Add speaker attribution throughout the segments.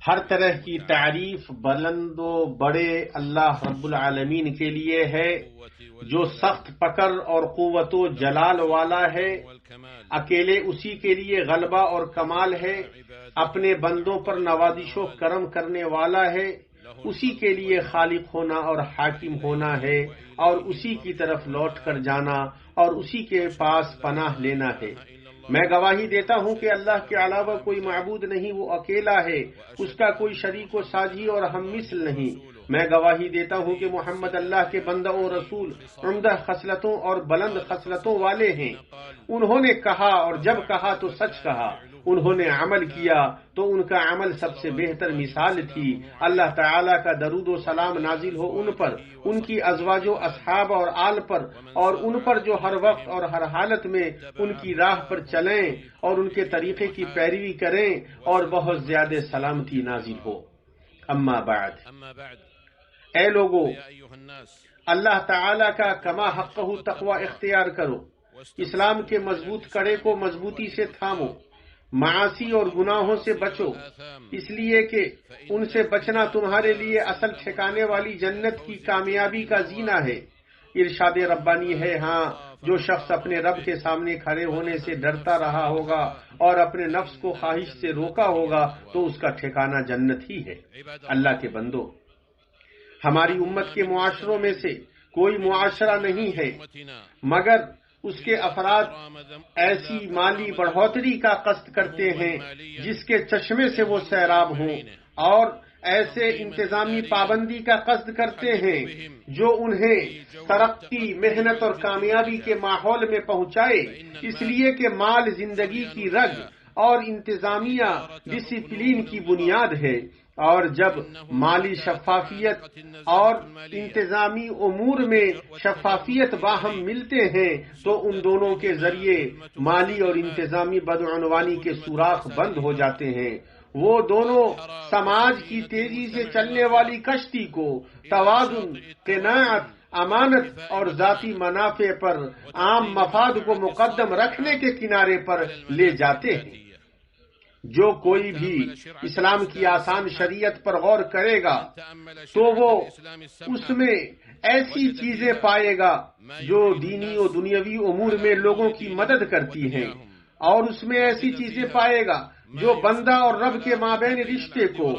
Speaker 1: ہر طرح کی تعریف بلند و بڑے اللہ رب العالمین کے لیے ہے، جو سخت پکڑ اور قوت و جلال والا ہے۔ اکیلے اسی کے لیے غلبہ اور کمال ہے، اپنے بندوں پر نوازش و کرم کرنے والا ہے، اسی کے لیے خالق ہونا اور حاکم ہونا ہے، اور اسی کی طرف لوٹ کر جانا اور اسی کے پاس پناہ لینا ہے۔ میں گواہی دیتا ہوں کہ اللہ کے علاوہ کوئی معبود نہیں، وہ اکیلا ہے، اس کا کوئی شریک و ساجی اور ہم مثل نہیں۔ میں گواہی دیتا ہوں کہ محمد اللہ کے بندہ و رسول عمدہ خصلتوں اور بلند خصلتوں والے ہیں۔ انہوں نے کہا اور جب کہا تو سچ کہا، انہوں نے عمل کیا تو ان کا عمل سب سے بہتر مثال تھی۔ اللہ تعالیٰ کا درود و سلام نازل ہو ان پر، ان کی ازواج و اصحاب اور آل پر، اور ان پر جو ہر وقت اور ہر حالت میں ان کی راہ پر چلیں اور ان کے طریقے کی پیروی کریں، اور بہت زیادہ سلامتی نازل ہو۔ اما بعد، اے لوگو، اللہ تعالیٰ کا کما حقہ تقوی اختیار کرو، اسلام کے مضبوط کڑے کو مضبوطی سے تھامو، معاصی اور گناہوں سے بچو، اس لیے کہ ان سے بچنا تمہارے لیے اصل ٹھکانے والی جنت کی کامیابی کا زینہ ہے۔ ارشاد ربانی ہے، ہاں، جو شخص اپنے رب کے سامنے کھڑے ہونے سے ڈرتا رہا ہوگا اور اپنے نفس کو خواہش سے روکا ہوگا تو اس کا ٹھکانہ جنت ہی ہے۔ اللہ کے بندو، ہماری امت کے معاشروں میں سے کوئی معاشرہ نہیں ہے مگر اس کے افراد ایسی مالی بڑھوتری کا قصد کرتے ہیں جس کے چشمے سے وہ سیراب ہوں، اور ایسے انتظامی پابندی کا قصد کرتے ہیں جو انہیں ترقی، محنت اور کامیابی کے ماحول میں پہنچائے، اس لیے کہ مال زندگی کی رگ اور انتظامیہ ڈسپلین کی بنیاد ہے۔ اور جب مالی شفافیت اور انتظامی امور میں شفافیت باہم ملتے ہیں تو ان دونوں کے ذریعے مالی اور انتظامی بدعنوانی کے سوراخ بند ہو جاتے ہیں۔ وہ دونوں سماج کی تیزی سے چلنے والی کشتی کو توازن، قناعت، امانت اور ذاتی منافع پر عام مفاد کو مقدم رکھنے کے کنارے پر لے جاتے ہیں۔ جو کوئی بھی اسلام کی آسان شریعت پر غور کرے گا تو وہ اس میں ایسی چیزیں پائے گا جو دینی و دنیاوی امور میں لوگوں کی مدد کرتی ہیں، اور اس میں ایسی چیزیں پائے گا جو بندہ اور رب کے مابین رشتے کو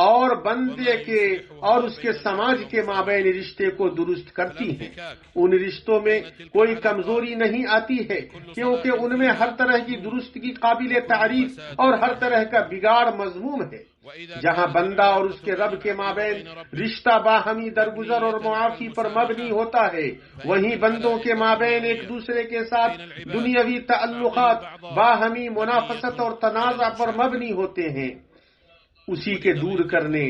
Speaker 1: اور بندے کے اور اس کے سماج کے مابین رشتے کو درست کرتی ہیں۔ ان رشتوں میں کوئی کمزوری نہیں آتی ہے کیونکہ ان میں ہر طرح کی درستگی قابل تعریف اور ہر طرح کا بگاڑ مذموم ہے۔ جہاں بندہ اور اس کے رب کے مابین رشتہ باہمی درگزر اور معافی پر مبنی ہوتا ہے، وہیں بندوں کے مابین ایک دوسرے کے ساتھ دنیاوی تعلقات باہمی منافست اور تنازع پر مبنی ہوتے ہیں۔ اسی کے دور کرنے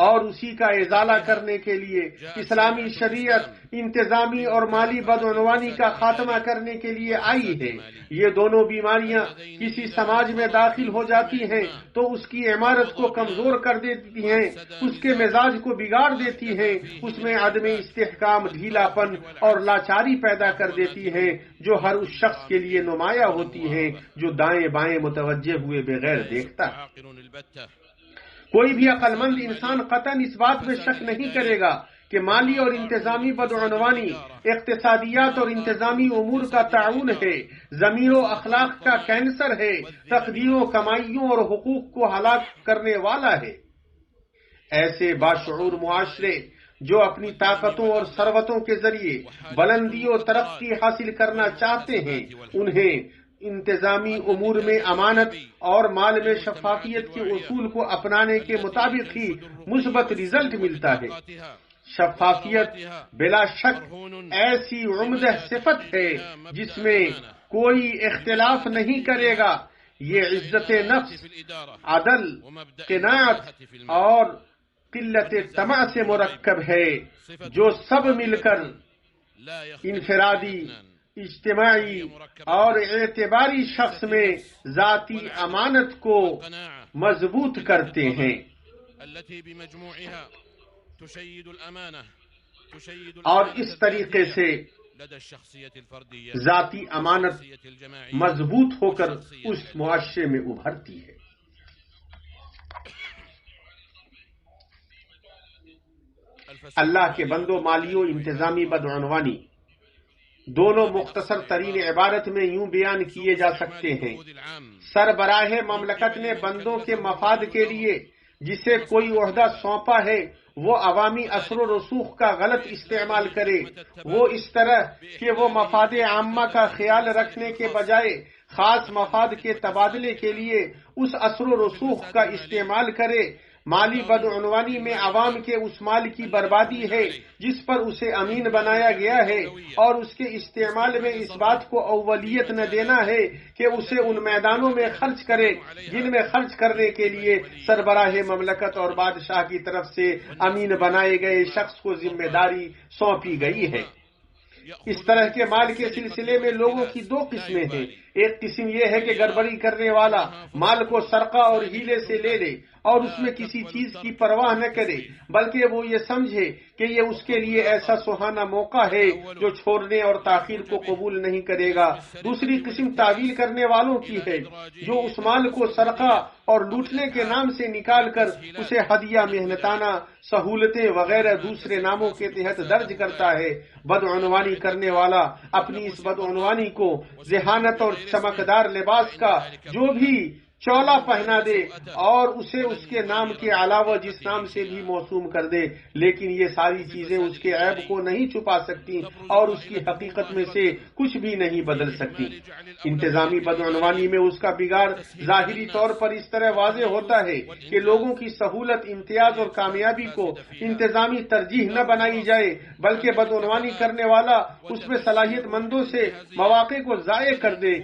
Speaker 1: اور اسی کا ازالہ کرنے کے لیے اسلامی شریعت انتظامی اور مالی بدعنوانی کا خاتمہ کرنے کے لیے آئی ہے۔ یہ دونوں بیماریاں کسی سماج میں داخل ہو جاتی ہیں تو اس کی عمارت کو کمزور کر دیتی ہیں، اس کے مزاج کو بگاڑ دیتی ہیں، اس میں عدم استحکام، ڈھیلا پن اور لاچاری پیدا کر دیتی ہیں جو ہر اس شخص کے لیے نمایاں ہوتی ہیں جو دائیں بائیں متوجہ ہوئے بغیر دیکھتا ہے۔ کوئی بھی عقل مند انسان قطعاً اس بات میں شک نہیں کرے گا کہ مالی اور انتظامی بدعنوانی اقتصادیات اور انتظامی امور کا تعاون ہے، ضمیر و اخلاق کا کینسر ہے، تقدیروں، کمائیوں اور حقوق کو ہلاک کرنے والا ہے۔ ایسے باشعور معاشرے جو اپنی طاقتوں اور ثروتوں کے ذریعے بلندی و ترقی حاصل کرنا چاہتے ہیں، انہیں انتظامی امور میں امانت اور مال میں شفافیت کے اصول کو اپنانے کے مطابق ہی مثبت رزلٹ ملتا ہے۔ شفافیت بلا شک ایسی عمدہ صفت ہے جس میں کوئی اختلاف نہیں کرے گا۔ یہ عزت نفس، عدل، قناعت اور قلت طمع سے مرکب ہے جو سب مل کر انفرادی، اجتماعی اور اعتباری شخص میں ذاتی امانت کو مضبوط کرتے ہیں، اور اس طریقے سے ذاتی امانت مضبوط ہو کر اس معاشرے میں ابھرتی ہے۔ اللہ کے بندوں، مالی و انتظامی بدعنوانی دونوں مختصر ترین عبارت میں یوں بیان کیے جا سکتے ہیں: سربراہ مملکت نے بندوں کے مفاد کے لیے جسے کوئی عہدہ سونپا ہے وہ عوامی اثر و رسوخ کا غلط استعمال کرے، وہ اس طرح کہ وہ مفاد عامہ کا خیال رکھنے کے بجائے خاص مفاد کے تبادلے کے لیے اس اثر و رسوخ کا استعمال کرے۔ مالی بدعنوانی میں عوام کے اس مال کی بربادی ہے جس پر اسے امین بنایا گیا ہے، اور اس کے استعمال میں اس بات کو اولیت نہ دینا ہے کہ اسے ان میدانوں میں خرچ کرے جن میں خرچ کرنے کے لیے سربراہ مملکت اور بادشاہ کی طرف سے امین بنائے گئے شخص کو ذمہ داری سونپی گئی ہے۔ اس طرح کے مال کے سلسلے میں لوگوں کی دو قسمیں ہیں۔ ایک قسم یہ ہے کہ گڑبڑی کرنے والا مال کو سرقہ اور ہیلے سے لے لے اور اس میں کسی چیز کی پرواہ نہ کرے، بلکہ وہ یہ سمجھے کہ یہ اس کے لیے ایسا سہانا موقع ہے جو چھوڑنے اور تاخیر کو قبول نہیں کرے گا۔ دوسری قسم تعویل کرنے والوں کی ہے جو اس مال کو سرقہ اور لوٹنے کے نام سے نکال کر اسے ہدیہ، محنتانہ سہولتیں وغیرہ دوسرے ناموں کے تحت درج کرتا ہے۔ بدعنوانی کرنے والا اپنی اس بدعنوانی کو ذہانت اور چمکدار لباس کا جو بھی چولا پہنا دے اور اسے اس کے نام کے علاوہ جس نام سے بھی موسوم کر دے، لیکن یہ ساری چیزیں اس کے عیب کو نہیں چھپا سکتی اور اس کی حقیقت میں سے کچھ بھی نہیں بدل سکتی۔ انتظامی بدعنوانی میں اس کا بگاڑ ظاہری طور پر اس طرح واضح ہوتا ہے کہ لوگوں کی سہولت، امتیاز اور کامیابی کو انتظامی ترجیح نہ بنائی جائے، بلکہ بدعنوانی کرنے والا اس میں صلاحیت مندوں سے مواقع کو ضائع کر دے،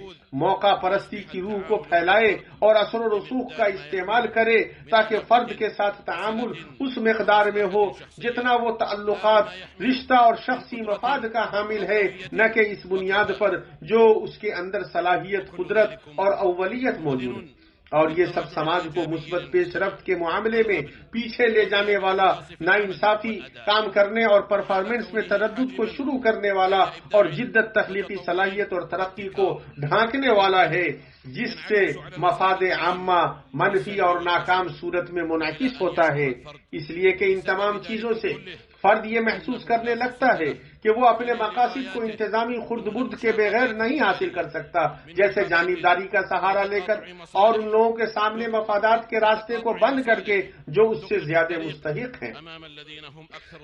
Speaker 1: موقع پرستی کی روح کو پھیلائے اور اثر و رسوخ کا استعمال کرے تاکہ فرد کے ساتھ تعامل اس مقدار میں ہو جتنا وہ تعلقات، رشتہ اور شخصی مفاد کا حامل ہے، نہ کہ اس بنیاد پر جو اس کے اندر صلاحیت، قدرت اور اولیت موجود ہے۔ اور یہ سب سماج کو مثبت پیش رفت کے معاملے میں پیچھے لے جانے والا، ناانصافی، کام کرنے اور پرفارمنس میں تردد کو شروع کرنے والا اور جدت، تخلیقی صلاحیت اور ترقی کو ڈھانکنے والا ہے، جس سے مفاد عامہ منفی اور ناکام صورت میں منعکس ہوتا ہے۔ اس لیے کہ ان تمام چیزوں سے فرد یہ محسوس کرنے لگتا ہے کہ وہ اپنے مقاصد کو انتظامی خرد برد کے بغیر نہیں حاصل کر سکتا، جیسے جانبداری کا سہارا لے کر اور ان لوگوں کے سامنے مفادات کے راستے کو بند کر کے جو اس سے زیادہ مستحق ہیں،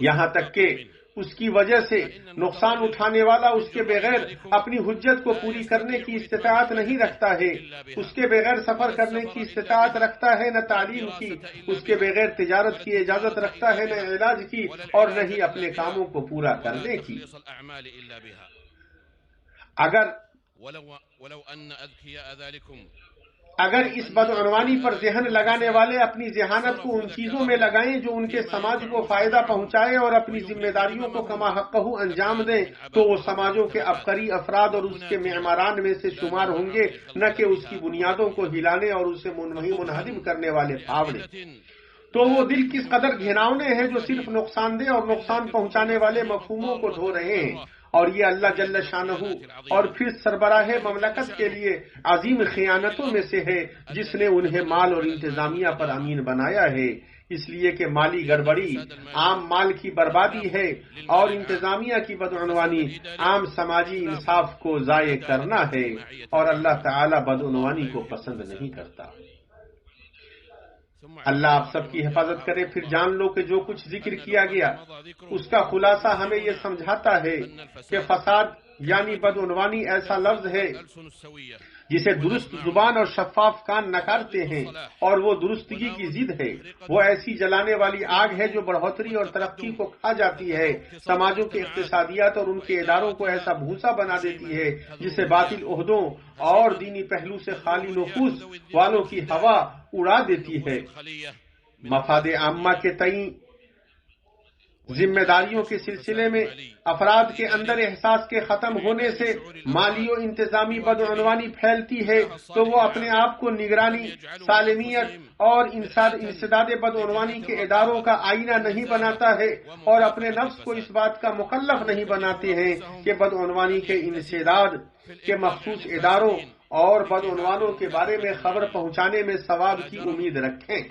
Speaker 1: یہاں تک کہ اس کی وجہ سے نقصان اٹھانے والا اس کے بغیر اپنی حجت کو پوری کرنے کی استطاعت نہیں رکھتا ہے، اس کے بغیر سفر کرنے کی استطاعت رکھتا ہے، نہ تعلیم کی، اس کے بغیر تجارت کی اجازت رکھتا ہے، نہ علاج کی، اور نہ ہی اپنے کاموں کو پورا کرنے کی۔ اگر اس بدعنوانی پر ذہن لگانے والے اپنی ذہانت کو ان چیزوں میں لگائیں جو ان کے سماج کو فائدہ پہنچائے اور اپنی ذمہ داریوں کو کما حقہ انجام دیں، تو وہ سماجوں کے عبقری افراد اور اس کے معماران میں سے شمار ہوں گے، نہ کہ اس کی بنیادوں کو ہلانے اور اسے منہدم کرنے والے پھاوڑے۔ تو وہ دل کس قدر گھناؤنے ہیں جو صرف نقصان دہ اور نقصان پہنچانے والے مفہوموں کو دھو رہے ہیں، اور یہ اللہ جل شانہ اور پھر سربراہ مملکت کے لیے عظیم خیانتوں میں سے ہے جس نے انہیں مال اور انتظامیہ پر امین بنایا ہے، اس لیے کہ مالی گڑبڑی عام مال کی بربادی ہے اور انتظامیہ کی بدعنوانی عام سماجی انصاف کو ضائع کرنا ہے، اور اللہ تعالی بدعنوانی کو پسند نہیں کرتا۔ اللہ آپ سب کی حفاظت کرے۔ پھر جان لو کہ جو کچھ ذکر کیا گیا اس کا خلاصہ ہمیں یہ سمجھاتا ہے کہ فساد یعنی بدعنوانی ایسا لفظ ہے جسے درست زبان اور شفاف کان نکارتے ہیں، اور وہ درستگی کی ضد ہے۔ وہ ایسی جلانے والی آگ ہے جو بڑھوتری اور ترقی کو کھا جاتی ہے، سماجوں کے اقتصادیات اور ان کے اداروں کو ایسا بھوسا بنا دیتی ہے جسے باطل عہدوں اور دینی پہلو سے خالی نفوذ والوں کی ہوا اڑا دیتی ہے۔ مفاد عامہ کے تئیں ذمہ داریوں کے سلسلے میں افراد کے اندر احساس کے ختم ہونے سے مالی و انتظامی بدعنوانی پھیلتی ہے، تو وہ اپنے آپ کو نگرانی، سالمیت اور انسداد بدعنوانی کے اداروں کا آئینہ نہیں بناتا ہے، اور اپنے نفس کو اس بات کا مکلف نہیں بناتے ہیں کہ بدعنوانی کے انسداد کے مخصوص اداروں اور بدعنوانوں کے بارے میں خبر پہنچانے میں ثواب کی امید رکھیں۔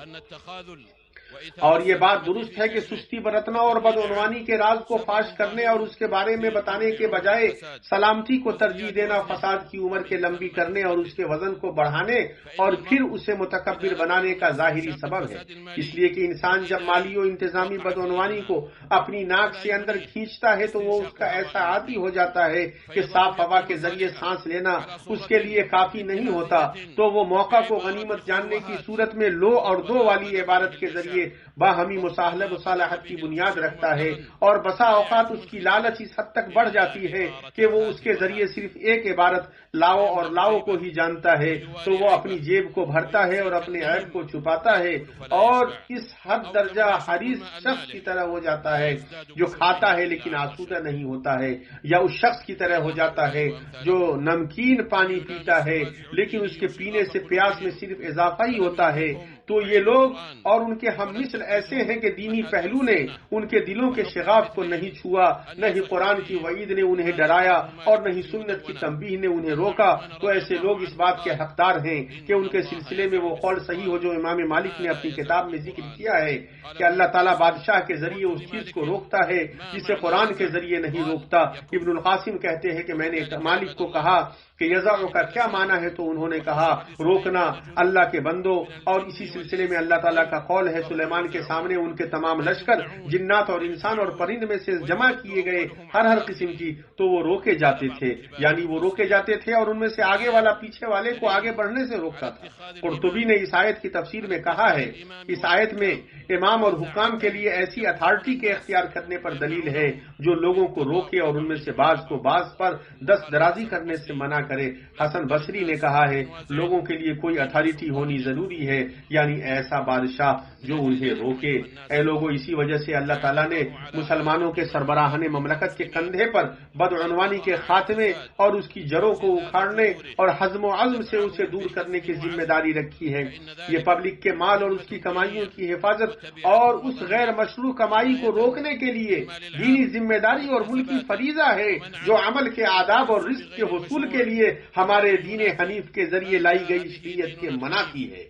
Speaker 1: اور یہ بات درست ہے کہ سستی برتنا اور بدعنوانی کے راز کو فاش کرنے اور اس کے بارے میں بتانے کے بجائے سلامتی کو ترجیح دینا فساد کی عمر کے لمبی کرنے اور اس کے وزن کو بڑھانے اور پھر اسے متکبر بنانے کا ظاہری سبب ہے، اس لیے کہ انسان جب مالی و انتظامی بدعنوانی کو اپنی ناک سے اندر کھینچتا ہے تو وہ اس کا ایسا عادی ہو جاتا ہے کہ صاف ہوا کے ذریعے سانس لینا اس کے لیے کافی نہیں ہوتا، تو وہ موقع کو غنیمت جاننے کی صورت میں لو اور دو والی عبارت کے ذریعے باہمی مصالحت کی بنیاد رکھتا ہے، اور بسا اوقات اس کی لالچ اس حد تک بڑھ جاتی ہے کہ وہ اس کے ذریعے صرف ایک عبارت لاؤ اور لاؤ کو ہی جانتا ہے، تو وہ اپنی جیب کو بھرتا ہے اور اپنے عیب کو چھپاتا ہے، اور اس حد درجہ حریص شخص کی طرح ہو جاتا ہے جو کھاتا ہے لیکن آسودہ نہیں ہوتا ہے، یا اس شخص کی طرح ہو جاتا ہے جو نمکین پانی پیتا ہے لیکن اس کے پینے سے پیاس میں صرف اضافہ ہی ہوتا ہے۔ تو یہ لوگ اور ان کے ہم مثل ایسے ہیں کہ دینی پہلو نے ان کے دلوں کے شغاف کو نہیں چھوا، نہ ہی قرآن کی وعید نے انہیں ڈرایا اور نہ ہی سنت کی تنبیہ نے انہیں روکا، تو ایسے لوگ اس بات کے حقدار ہیں کہ ان کے سلسلے میں وہ قول صحیح ہو جو امام مالک نے اپنی کتاب میں ذکر کیا ہے کہ اللہ تعالیٰ بادشاہ کے ذریعے اس چیز کو روکتا ہے جسے قرآن کے ذریعے نہیں روکتا۔ ابن القاسم کہتے ہیں کہ میں نے مالک کو کہا کہ یزعو کا کیا معنی ہے، تو انہوں نے کہا روکنا اللہ کے بندو، اور اسی سلسلے میں اللہ تعالیٰ کا قول ہے سلیمان کے سامنے ان کے تمام لشکر جنات اور انسان اور پرند میں سے جمع کیے گئے ہر قسم کی، تو وہ روکے جاتے تھے، یعنی وہ روکے جاتے تھے اور ان میں سے آگے والا پیچھے والے کو آگے بڑھنے سے روکتا تھا۔ قرطبی نے اس آیت کی تفسیر میں کہا ہے، اس آیت میں امام اور حکام کے لیے ایسی اتھارٹی کے اختیار کرنے پر دلیل ہے جو لوگوں کو روکے اور ان میں سے بعض کو بعض پر دست درازی کرنے سے منع کرے۔ حسن بصری نے کہا ہے لوگوں کے لیے کوئی اتھارٹی ہونی ضروری ہے، یعنی ایسا بادشاہ جو انہیں روکے۔ اے لوگوں، اسی وجہ سے اللہ تعالیٰ نے مسلمانوں کے سربراہان مملکت کے کندھے پر بدعنوانی کے خاتمے اور اس کی جڑوں کو اکھاڑنے اور حزم و عزم سے اسے دور کرنے کی ذمہ داری رکھی ہے۔ یہ پبلک کے مال اور اس کی کمائیوں کی حفاظت اور اس غیر مشروع کمائی کو روکنے کے لیے دینی ذمہ داری اور ملکی فریضہ ہے جو عمل کے آداب اور رزق کے حصول کے لیے ہمارے دین حنیف کے ذریعے لائی گئی شریعت کے منع کی ہے،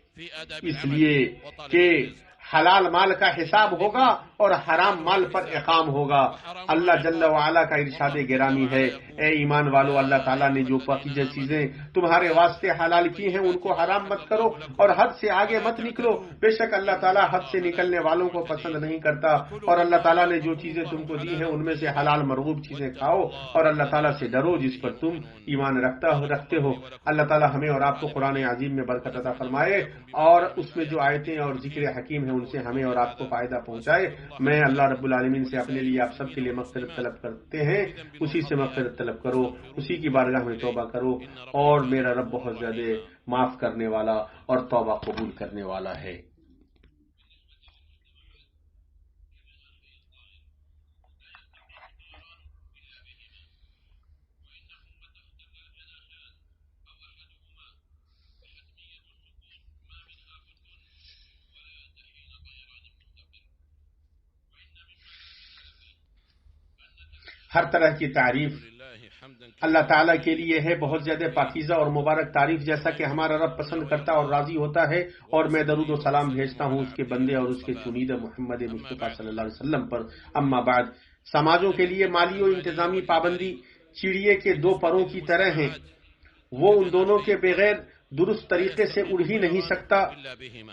Speaker 1: اس لیے کہ حلال مال کا حساب ہوگا اور حرام مال پر اقام ہوگا۔ اللہ جل وعلا کا ارشاد گرامی ہے، اے ایمان والو، اللہ تعالیٰ نے جو پاکیزہ چیزیں تمہارے واسطے حلال کی ہیں ان کو حرام مت کرو اور حد سے آگے مت نکلو، بے شک اللہ تعالیٰ حد سے نکلنے والوں کو پسند نہیں کرتا، اور اللہ تعالیٰ نے جو چیزیں تم کو دی ہیں ان میں سے حلال مرغوب چیزیں کھاؤ اور اللہ تعالیٰ سے ڈرو جس پر تم ایمان رکھتے ہو۔ اللہ تعالیٰ ہمیں اور آپ کو قرآن عظیم میں برکت عطا فرمائے اور اس میں جو آیتیں اور ذکر حکیم ہیں ان سے ہمیں اور آپ کو فائدہ پہنچائے۔ میں اللہ رب العالمین سے اپنے لیے آپ سب کے لیے مغفرت طلب کرتے ہیں، اسی سے مغفرت طلب کرو، اسی کی بارگاہ میں توبہ کرو، اور میرا رب بہت زیادہ معاف کرنے والا اور توبہ قبول کرنے والا ہے۔ ہر طرح کی تعریف اللہ تعالیٰ کے لیے ہے، بہت زیادہ پاکیزہ اور مبارک تعریف، جیسا کہ ہمارا رب پسند کرتا اور راضی ہوتا ہے، اور میں درود و سلام بھیجتا ہوں اس کے بندے اور اس کے چنیدہ محمد مصطفیٰ صلی اللہ علیہ وسلم پر۔ اما بعد، سماجوں کے لیے مالی و انتظامی پابندی چڑیے کے دو پروں کی طرح ہیں، وہ ان دونوں کے بغیر درست طریقے سے اڑ ہی نہیں سکتا۔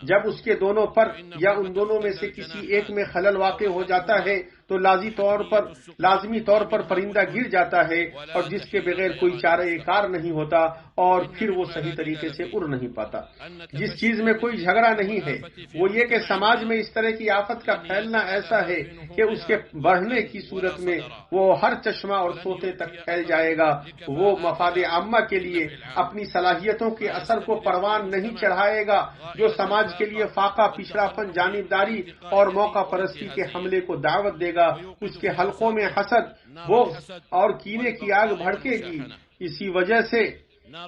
Speaker 1: جب اس کے دونوں پر یا ان دونوں میں سے کسی ایک میں خلل واقع ہو جاتا ہے تو لازمی طور پر پرندہ گر جاتا ہے، اور جس کے بغیر کوئی چارہ کار نہیں ہوتا، اور پھر وہ صحیح طریقے سے اڑ نہیں پاتا۔ جس چیز میں کوئی جھگڑا نہیں ہے وہ یہ کہ سماج میں اس طرح کی آفت کا پھیلنا ایسا ہے کہ اس کے بڑھنے کی صورت میں وہ ہر چشمہ اور سوتے تک پھیل جائے گا۔ وہ مفاد عامہ کے لیے اپنی صلاحیتوں کے اثر کو پروان نہیں چڑھائے گا، جو سماج کے لیے فاقہ، پچھڑاپن، جانبداری اور موقع پرستی کے حملے کو دعوت دے گا، اس کے حلقوں میں حسد، بغض اور کینے کی آگ بھڑکے گی۔ اسی وجہ سے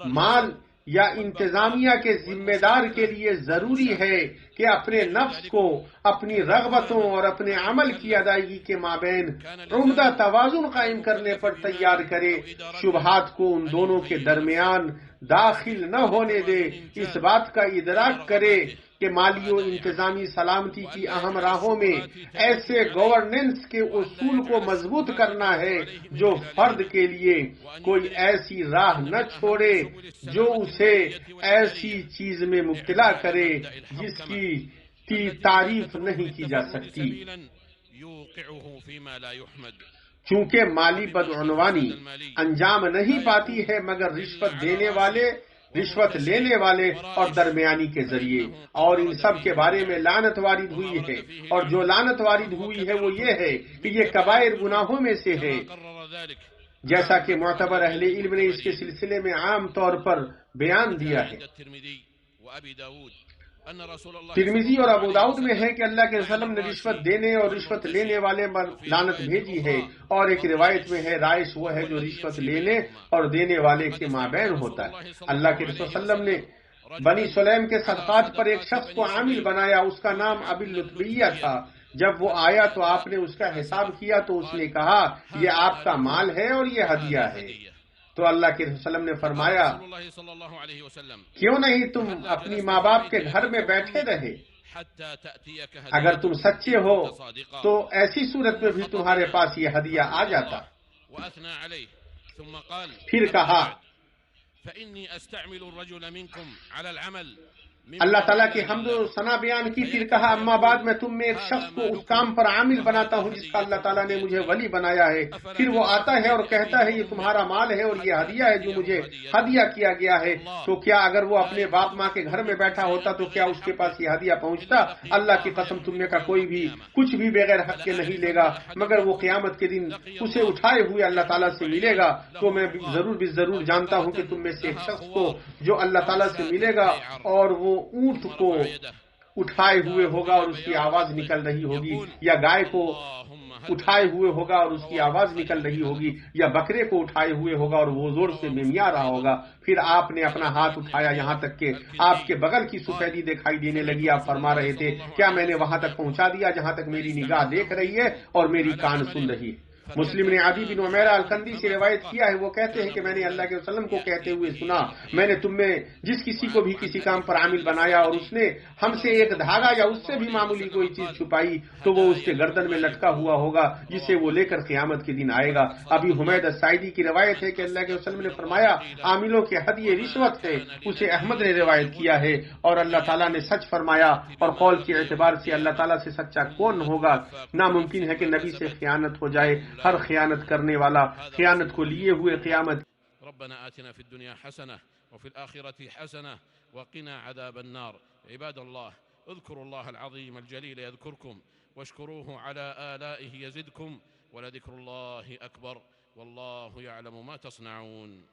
Speaker 1: مال یا انتظامیہ کے ذمہ دار کے لیے ضروری ہے کہ اپنے نفس کو اپنی رغبتوں اور اپنے عمل کی ادائیگی کے مابین عمدہ توازن قائم کرنے پر تیار کرے، شبہات کو ان دونوں کے درمیان داخل نہ ہونے دے، اس بات کا ادراک کرے کہ مالی و انتظامی سلامتی کی اہم راہوں میں ایسے گورننس کے اصول کو مضبوط کرنا ہے جو فرد کے لیے کوئی ایسی راہ نہ چھوڑے جو اسے ایسی چیز میں مبتلا کرے جس کی تعریف نہیں کی جا سکتی. چونکہ مالی بدعنوانی انجام نہیں پاتی ہے مگر رشوت لینے والے اور درمیانی کے ذریعے، اور ان سب کے بارے میں لعنت وارد ہوئی ہے، اور جو لعنت وارد ہوئی ہے وہ یہ ہے کہ یہ کبائر گناہوں میں سے ہے، جیسا کہ معتبر اہل علم نے اس کے سلسلے میں عام طور پر بیان دیا ہے. ترمذی اور ابو داؤد میں ہے کہ اللہ کے وسلم نے رشوت دینے اور رشوت لینے والے پر لعنت بھیجی ہے، اور ایک روایت میں ہے رائش وہ ہے جو رشوت لینے اور دینے والے کے مابین ہوتا ہے. اللہ کے رسول صلی اللہ علیہ وسلم نے بنی سلیم کے صدقات پر ایک شخص کو عامل بنایا، اس کا نام ابی لطبیہ تھا. جب وہ آیا تو آپ نے اس کا حساب کیا تو اس نے کہا یہ آپ کا مال ہے اور یہ ہدیہ ہے. تو اللہ کے رسول صلی اللہ علیہ وسلم نے فرمایا کیوں نہیں تم اپنی ماں باپ کے گھر میں بیٹھے رہے؟ اگر تم سچے ہو تو ایسی صورت میں بھی تمہارے پاس یہ ہدیہ آ جاتا. پھر کہا اللہ تعالیٰ کی حمد و ثنا بیان کی. پھر کہا اما بعد میں تم میں ایک شخص کو اس کام پر عامل بناتا ہوں جس کا اللہ تعالیٰ نے مجھے ولی بنایا ہے. پھر وہ آتا ہے اور کہتا ہے یہ تمہارا مال ہے اور یہ ہدیہ ہے جو مجھے ہدیہ کیا گیا ہے. تو کیا اگر وہ اپنے باپ ماں کے گھر میں بیٹھا ہوتا تو کیا اس کے پاس یہ ہدیہ پہنچتا؟ اللہ کی قسم تم میں کا کوئی بھی کچھ بھی بغیر حق کے نہیں لے گا مگر وہ قیامت کے دن اسے اٹھائے ہوئے اللہ تعالیٰ سے ملے گا. تو میں ضرور جانتا ہوں کہ تم میں سے ایک شخص کو جو اللہ تعالیٰ سے ملے گا اور وہ اونٹ کو اٹھائے ہوئے ہوگا اور اس کی آواز نکل رہی ہوگی، یا گائے کو اٹھائے ہوئے ہوگا اور اس کی آواز نکل رہی ہوگی، یا بکرے کو اٹھائے ہوئے ہوگا اور وہ زور سے ممیا رہا ہوگا. پھر آپ نے اپنا ہاتھ اٹھایا یہاں تک کہ آپ کے بغل کی سفیدی دکھائی دینے لگی. آپ فرما رہے تھے کیا میں نے وہاں تک پہنچا دیا جہاں تک میری نگاہ دیکھ رہی ہے اور میری کان سن رہی ہے. مسلم نے عدی بن عمیرہ الکندی سے روایت کیا ہے، وہ کہتے ہیں کہ میں نے اللہ کے وسلم کو کہتے ہوئے سنا میں نے تم میں جس کسی کو بھی کسی کام پر عامل بنایا اور اس نے ہم سے ایک دھاگا یا اس سے بھی معمولی کوئی چیز چھپائی تو وہ اس کے گردن میں لٹکا ہوا ہوگا جسے وہ لے کر قیامت کے دن آئے گا. ابی حمید الساعدی کی روایت ہے کہ اللہ کے وسلم نے فرمایا عاملوں کے ہدیہ رشوت ہے. اسے احمد نے روایت کیا ہے. اور اللہ تعالیٰ نے سچ فرمایا، اور قول کے اعتبار سے اللہ تعالیٰ سے سچا کون ہوگا؟ ناممکن ہے کہ نبی سے خیانت ہو جائے. ہر خیانت کرنے والا خیانت کو لیے ہوئے قیامت.
Speaker 2: ربنا آتنا في الدنيا حسنة وفي الآخرة حسنة وقنا عذاب النار. عباد الله اذكروا الله العظيم الجليل يذكركم واشكروه على آلائه يزدكم ولذكر الله أكبر والله يعلم ما تصنعون.